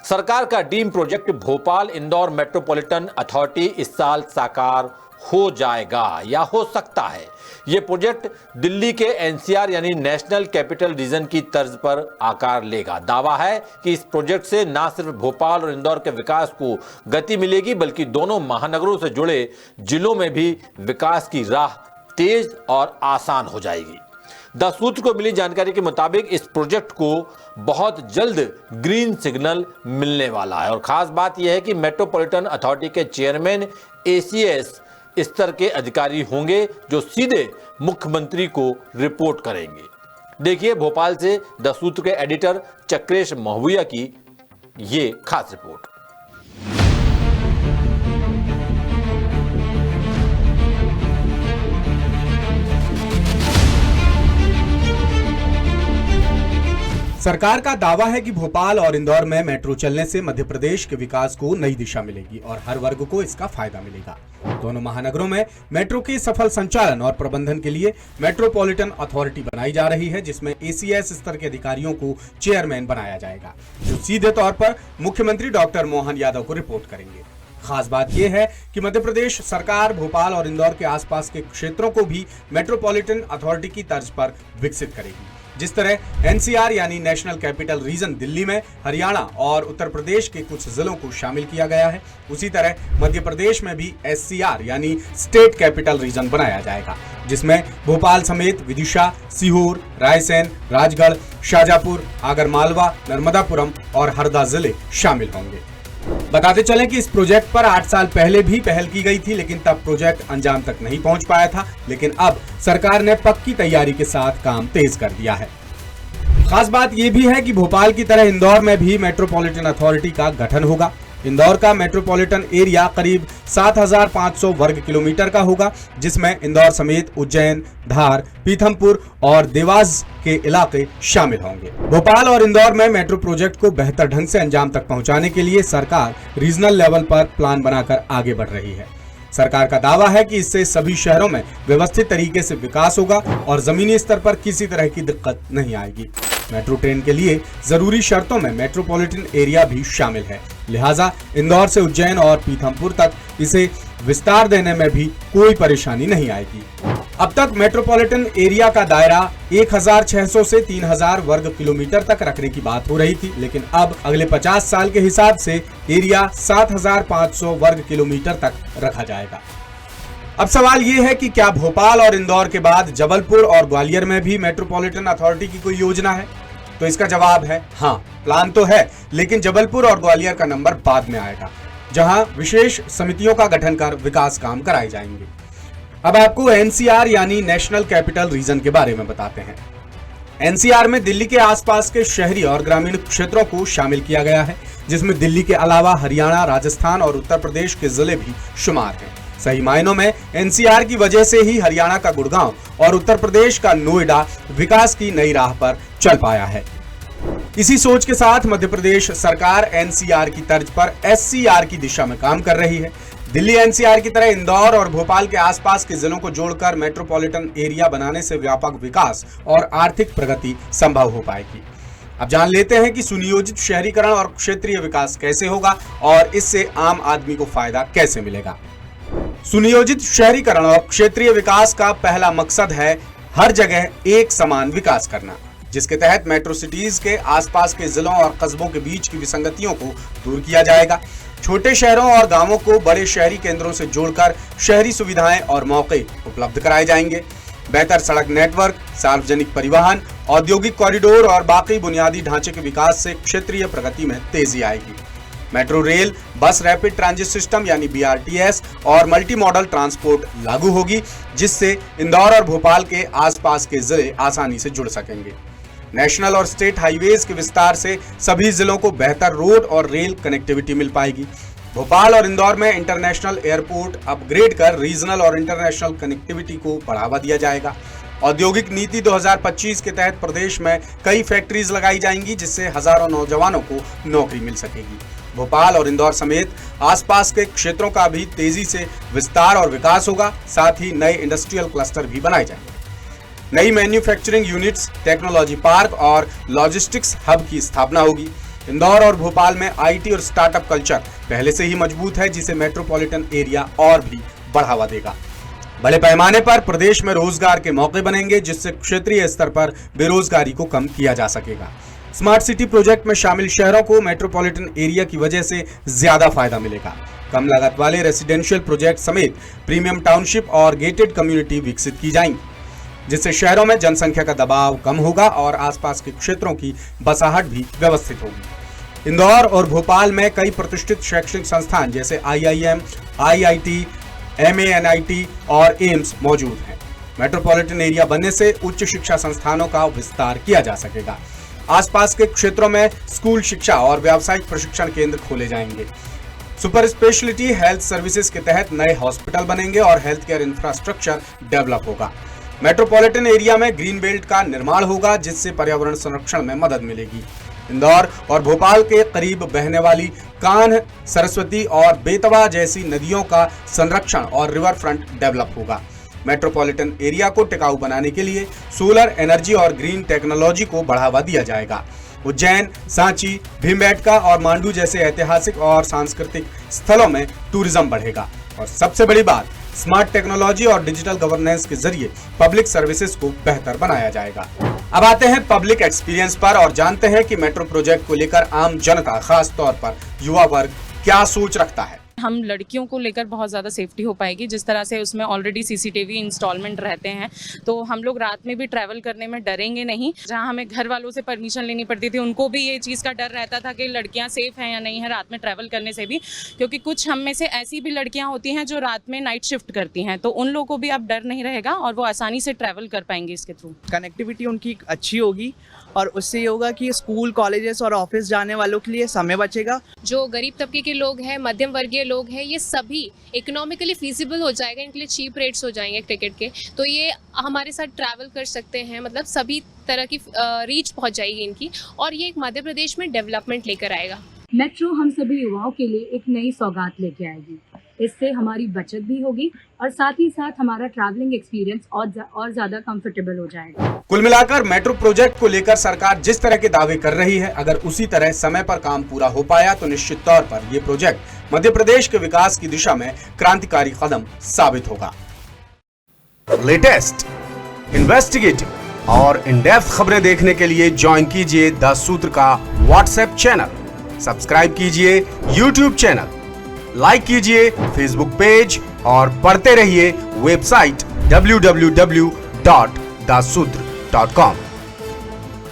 सरकार का dream project Bhopal Indore metropolitan authority इस साल साकार हो जाएगा या हो सकता है। यह प्रोजेक्ट दिल्ली के एनसीआर यानी नेशनल कैपिटल रीजन की तर्ज पर आकार लेगा। दावा है कि इस प्रोजेक्ट से न सिर्फ भोपाल और इंदौर के विकास को गति मिलेगी बल्कि दोनों महानगरों से जुड़े जिलों में भी विकास की राह तेज और आसान हो जाएगी। द सूत्र को मिली जानकारी के मुताबिक इस प्रोजेक्ट को बहुत जल्द ग्रीन सिग्नल मिलने वाला है और खास बात यह है कि मेट्रोपॉलिटन अथॉरिटी के चेयरमैन एसीएस स्तर के अधिकारी होंगे जो सीधे मुख्यमंत्री को रिपोर्ट करेंगे। देखिए भोपाल से द सूत्र के एडिटर चक्रेश महुआ की ये खास रिपोर्ट। सरकार का दावा है कि भोपाल और इंदौर में मेट्रो चलने से मध्य प्रदेश के विकास को नई दिशा मिलेगी और हर वर्ग को इसका फायदा मिलेगा। दोनों महानगरों में मेट्रो के सफल संचालन और प्रबंधन के लिए मेट्रोपॉलिटन अथॉरिटी बनाई जा रही है, जिसमें एसीएस स्तर के अधिकारियों को चेयरमैन बनाया जाएगा, जो सीधे तौर पर मुख्यमंत्री डॉक्टर मोहन यादव को रिपोर्ट करेंगे। खास बात यह है कि मध्य प्रदेश सरकार भोपाल और इंदौर के आसपास के क्षेत्रों को भी मेट्रोपॉलिटन अथॉरिटी की तर्ज पर विकसित करेगी। जिस तरह एनसीआर यानी नेशनल कैपिटल रीजन दिल्ली में हरियाणा और उत्तर प्रदेश के कुछ जिलों को शामिल किया गया है, उसी तरह मध्य प्रदेश में भी एससीआर यानी स्टेट कैपिटल रीजन बनाया जाएगा, जिसमें भोपाल समेत विदिशा, सीहोर, रायसेन, राजगढ़, शाजापुर, आगरमालवा, नर्मदापुरम और हरदा जिले शामिल होंगे। बताते चलें कि इस प्रोजेक्ट पर 8 साल पहले भी पहल की गई थी, लेकिन तब प्रोजेक्ट अंजाम तक नहीं पहुंच पाया था। लेकिन अब सरकार ने पक्की तैयारी के साथ काम तेज कर दिया है। खास बात यह भी है कि भोपाल की तरह इंदौर में भी मेट्रोपॉलिटन अथॉरिटी का गठन होगा। इंदौर का मेट्रोपॉलिटन एरिया करीब 7,500 वर्ग किलोमीटर का होगा, जिसमें इंदौर समेत उज्जैन, धार, पीथमपुर और देवास के इलाके शामिल होंगे। भोपाल और इंदौर में मेट्रो प्रोजेक्ट को बेहतर ढंग से अंजाम तक पहुंचाने के लिए सरकार रीजनल लेवल पर प्लान बनाकर आगे बढ़ रही है। सरकार का दावा है कि इससे सभी शहरों में व्यवस्थित तरीके से विकास होगा और जमीनी स्तर पर किसी तरह की दिक्कत नहीं आएगी। मेट्रो ट्रेन के लिए जरूरी शर्तों में मेट्रोपॉलिटन एरिया भी शामिल है, लिहाजा इंदौर से उज्जैन और पीथमपुर तक इसे विस्तार देने में भी कोई परेशानी नहीं आएगी। अब तक मेट्रोपॉलिटन एरिया का दायरा 1,600 से 3,000 वर्ग किलोमीटर तक रखने की बात हो रही थी, लेकिन अब अगले 50 साल के हिसाब से एरिया 7,500 वर्ग किलोमीटर तक रखा जाएगा। अब सवाल ये है कि क्या भोपाल और इंदौर के बाद जबलपुर और ग्वालियर में भी मेट्रोपॉलिटन अथॉरिटी की कोई योजना है? तो इसका जवाब है हाँ, प्लान तो है, लेकिन जबलपुर और ग्वालियर का नंबर बाद में आएगा, जहां विशेष समितियों का गठन कर विकास काम कराए जाएंगे। अब आपको एनसीआर यानी नेशनल कैपिटल रीजन के बारे में बताते हैं। एनसीआर में दिल्ली के आसपास के शहरी और ग्रामीण क्षेत्रों को शामिल किया गया है, जिसमें दिल्ली के अलावा हरियाणा, राजस्थान और उत्तर प्रदेश के जिले भी शुमार हैं। सही मायनों में एनसीआर की वजह से ही हरियाणा का गुड़गांव और उत्तर प्रदेश का नोएडा विकास की नई राह पर चल पाया है। इसी सोच के साथ मध्य प्रदेश सरकार एनसीआर की तर्ज पर एससीआर की दिशा में काम कर रही है। दिल्ली एनसीआर की तरह इंदौर और भोपाल के आसपास के जिलों को जोड़कर मेट्रोपॉलिटन एरिया बनाने से व्यापक विकास और आर्थिक प्रगति संभव हो पाएगी। अब जान लेते हैं कि सुनियोजित शहरीकरण और क्षेत्रीय विकास कैसे होगा और इससे आम आदमी को फायदा कैसे मिलेगा। सुनियोजित शहरीकरण और क्षेत्रीय विकास का पहला मकसद है हर जगह एक समान विकास करना, जिसके तहत मेट्रो सिटीज के आसपास के जिलों और कस्बों के बीच की विसंगतियों को दूर किया जाएगा। छोटे शहरों और गांवों को बड़े शहरी केंद्रों से जोड़कर शहरी सुविधाएं और मौके उपलब्ध कराए जाएंगे। बेहतर सड़क नेटवर्क, सार्वजनिक परिवहन, औद्योगिक कॉरिडोर और बाकी बुनियादी ढांचे के विकास से क्षेत्रीय प्रगति में तेजी आएगी। मेट्रो रेल, बस रैपिड ट्रांजिट सिस्टम यानी बीआरटीएस और मल्टी मॉडल ट्रांसपोर्ट लागू होगी, जिससे इंदौर और भोपाल के आसपास के जिले आसानी से जुड़ सकेंगे। नेशनल और स्टेट हाईवेज के विस्तार से सभी जिलों को बेहतर रोड और रेल कनेक्टिविटी मिल पाएगी। भोपाल और इंदौर में इंटरनेशनल एयरपोर्ट अपग्रेड कर रीजनल और इंटरनेशनल कनेक्टिविटी को बढ़ावा दिया जाएगा। औद्योगिक नीति 2025 के तहत प्रदेश में कई फैक्ट्रीज लगाई जाएंगी, जिससे हजारों नौजवानों को नौकरी मिल सकेगी। भोपाल और इंदौर समेत आसपास के क्षेत्रों का भी तेजी से विस्तार और विकास होगा। साथ ही नए इंडस्ट्रियल क्लस्टर भी बनाए जाएंगे। नई मैन्युफैक्चरिंग यूनिट्स, टेक्नोलॉजी पार्क और लॉजिस्टिक्स हब की स्थापना होगी। इंदौर और भोपाल में आईटी और स्टार्टअप कल्चर पहले से ही मजबूत है, जिसे मेट्रोपॉलिटन एरिया और भी बढ़ावा देगा। बड़े पैमाने पर प्रदेश में रोजगार के मौके बनेंगे, जिससे क्षेत्रीय स्तर पर बेरोजगारी को कम किया जा सकेगा। स्मार्ट सिटी प्रोजेक्ट में शामिल शहरों को मेट्रोपॉलिटन एरिया की वजह से ज्यादा फायदा मिलेगा। कम लागत वाले रेसिडेंशियल प्रोजेक्ट समेत प्रीमियम टाउनशिप और गेटेड कम्युनिटी विकसित की जाएंगी, जिससे शहरों में जनसंख्या का दबाव कम होगा और आसपास के क्षेत्रों की बसाहट भी व्यवस्थित होगी। इंदौर और भोपाल में कई प्रतिष्ठित शैक्षणिक संस्थान जैसे IIM, IIT, MANIT और एम्स मौजूद हैं। मेट्रोपॉलिटन एरिया बनने से उच्च शिक्षा संस्थानों का विस्तार किया जा सकेगा। आसपास के क्षेत्रों में स्कूल शिक्षा और व्यावसायिक प्रशिक्षण केंद्र खोले जाएंगे। सुपर स्पेशलिटी हेल्थ सर्विसेज के तहत नए हॉस्पिटल बनेंगे और हेल्थ केयर इंफ्रास्ट्रक्चर डेवलप होगा। मेट्रोपॉलिटन एरिया में ग्रीन बेल्ट का निर्माण होगा, जिससे पर्यावरण संरक्षण में मदद मिलेगी। इंदौर और भोपाल के करीब बहने वाली कान्ह, सरस्वती और बेतवा जैसी नदियों का संरक्षण और रिवर फ्रंट डेवलप होगा। मेट्रोपॉलिटन एरिया को टिकाऊ बनाने के लिए सोलर एनर्जी और ग्रीन टेक्नोलॉजी को बढ़ावा दिया जाएगा। उज्जैन, सांची, भीमबेटका और मांडू जैसे ऐतिहासिक और सांस्कृतिक स्थलों में टूरिज्म बढ़ेगा। और सबसे बड़ी बात, स्मार्ट टेक्नोलॉजी और डिजिटल गवर्नेंस के जरिए पब्लिक सर्विसेज को बेहतर बनाया जाएगा। अब आते हैं पब्लिक एक्सपीरियंस पर और जानते हैं कि मेट्रो प्रोजेक्ट को लेकर आम जनता, खास तौर पर युवा वर्ग, क्या सोच रखता है। हम लड़कियों को लेकर बहुत ज़्यादा सेफ्टी हो पाएगी, जिस तरह से उसमें ऑलरेडी CCTV इंस्टॉलमेंट रहते हैं, तो हम लोग रात में भी ट्रैवल करने में डरेंगे नहीं। जहां हमें घर वालों से परमिशन लेनी पड़ती थी, उनको भी ये चीज़ का डर रहता था कि लड़कियां सेफ हैं या नहीं है रात में ट्रैवल करने से भी, क्योंकि कुछ हम में से ऐसी भी लड़कियां होती हैं जो रात में नाइट शिफ्ट करती हैं, तो उन लोगों को भी अब डर नहीं रहेगा और वो आसानी से ट्रैवल कर पाएंगे इसके थ्रू। कनेक्टिविटी उनकी अच्छी होगी और उससे ये होगा कि स्कूल, कॉलेजेस और ऑफिस जाने वालों के लिए समय बचेगा। जो गरीब तबके के लोग हैं, मध्यम वर्गीय लोग हैं, ये सभी इकोनॉमिकली फीजिबल हो जाएगा, इनके लिए चीप रेट्स हो जाएंगे टिकट के, तो ये हमारे साथ ट्रैवल कर सकते हैं। मतलब सभी तरह की रीच पहुंच जाएगी इनकी, और ये एक मध्य प्रदेश में डेवलपमेंट लेकर आएगा। मेट्रो हम सभी युवाओं के लिए एक नई सौगात लेके आएगी। इससे हमारी बचत भी होगी और साथ ही साथ हमारा ट्रैवलिंग एक्सपीरियंस और ज्यादा कंफर्टेबल हो जाएगा। कुल मिलाकर मेट्रो प्रोजेक्ट को लेकर सरकार जिस तरह के दावे कर रही है, अगर उसी तरह समय पर काम पूरा हो पाया तो निश्चित तौर पर ये प्रोजेक्ट मध्य प्रदेश के विकास की दिशा में क्रांतिकारी कदम साबित होगा। लेटेस्ट, इन्वेस्टिगेटिव और इन डेप्थ खबरें देखने के लिए ज्वाइन कीजिए द सूत्र का व्हाट्सएप चैनल, सब्सक्राइब कीजिए यूट्यूब चैनल, लाइक कीजिए फेसबुक पेज और पढ़ते रहिए वेबसाइट www.dasudr.com।